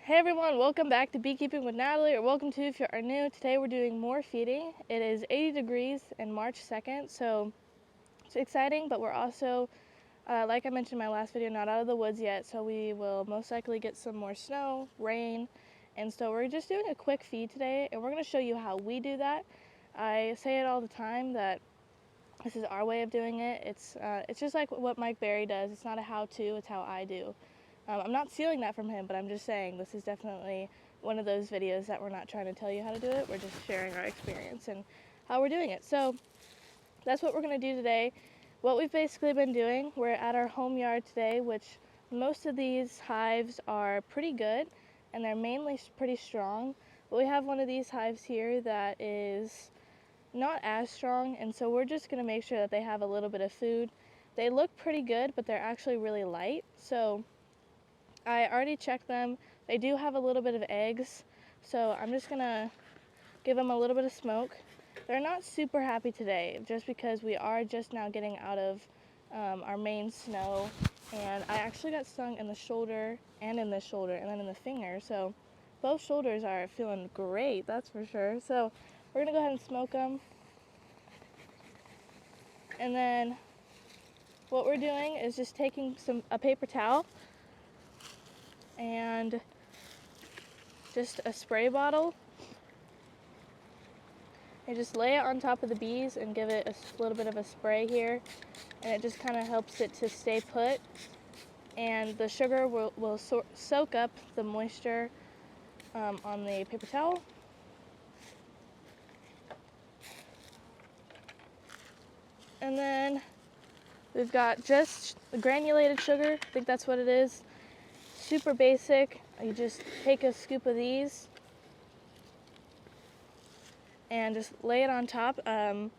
Hey everyone, welcome back to Beekeeping with Natalie, or welcome to if you are new. Today we're doing more feeding. It is 80 degrees and March 2nd, so it's exciting, but we're also, like I mentioned in my last video, not out of the woods yet, so we will most likely get some more snow, rain, and so we're just doing a quick feed today, and we're going to show you how we do that. I say it all the time that this is our way of doing it. It's just like what Mike Berry does. It's not a how-to, it's how I do. I'm not stealing that from him, but I'm just saying this is definitely one of those videos that we're not trying to tell you how to do it. We're just sharing our experience and how we're doing it. So that's what we're going to do today. What we've basically been doing, we're at our home yard today, which most of these hives are pretty good and they're mainly pretty strong. But we have one of these hives here that is not as strong, and so we're just going to make sure that they have a little bit of food. They look pretty good, but they're actually really light. So I already checked them. They do have a little bit of eggs, so I'm just gonna give them a little bit of smoke. They're not super happy today, just because we are just now getting out of our main snow, and I actually got stung in the shoulder and in the shoulder and then in the finger, so both shoulders are feeling great, that's for sure. So we're gonna go ahead and smoke them, and then what we're doing is just taking a paper towel and just a spray bottle and just lay it on top of the bees and give it a little bit of a spray here, and it just kind of helps it to stay put, and the sugar will soak up the moisture on the paper towel. And then we've got just the granulated sugar, I think that's what it is. Super basic. You just take a scoop of these and just lay it on top. You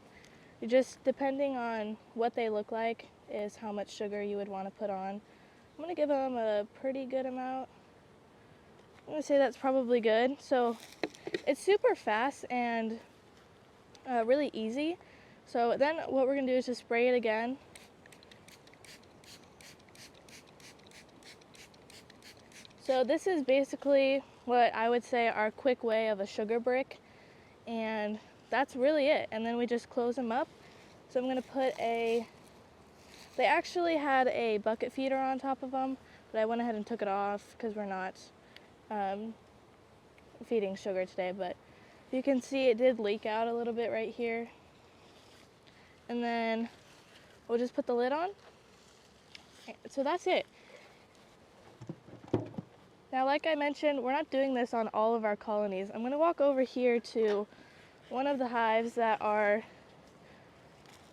just, depending on what they look like, is how much sugar you would want to put on. I'm going to give them a pretty good amount. I'm going to say that's probably good. So it's super fast and really easy. So then what we're going to do is just spray it again. So this is basically what I would say our quick way of a sugar brick, and that's really it. And then we just close them up. So I'm going to put they actually had a bucket feeder on top of them, but I went ahead and took it off because we're not feeding sugar today. But you can see it did leak out a little bit right here. And then we'll just put the lid on. So that's it. Now, like I mentioned, we're not doing this on all of our colonies. I'm going to walk over here to one of the hives that are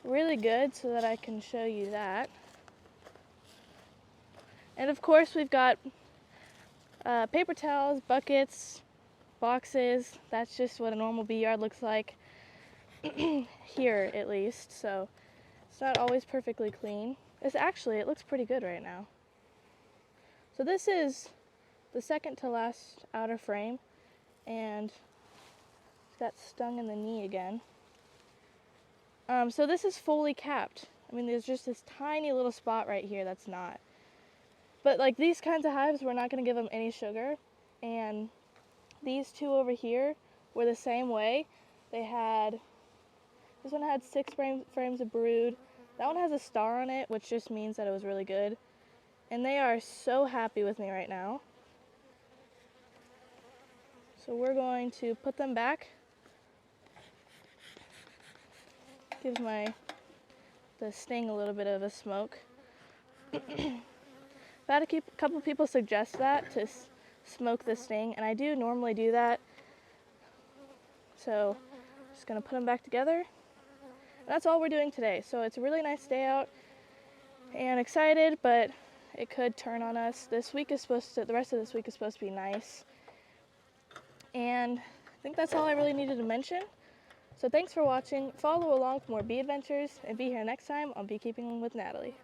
really good so that I can show you that. And of course, we've got paper towels, buckets, boxes. That's just what a normal bee yard looks like here, at least. So it's not always perfectly clean. It looks pretty good right now. So this is the second to last outer frame, and it's got stung in the knee again. So this is fully capped. I mean, there's just this tiny little spot right here that's not. But like these kinds of hives, we're not going to give them any sugar. And these two over here were the same way. This one had 6 frames of brood. That one has a star on it, which just means that it was really good. And they are so happy with me right now. So we're going to put them back. Gives the sting a little bit of a smoke. I've had a couple people suggest that, to smoke the sting, and I do normally do that. So just gonna put them back together. And that's all we're doing today. So it's a really nice day out, and excited, but it could turn on us. The rest of this week is supposed to be nice. And I think that's all I really needed to mention. So thanks for watching. Follow along for more bee adventures, and be here next time on Beekeeping with Natalie.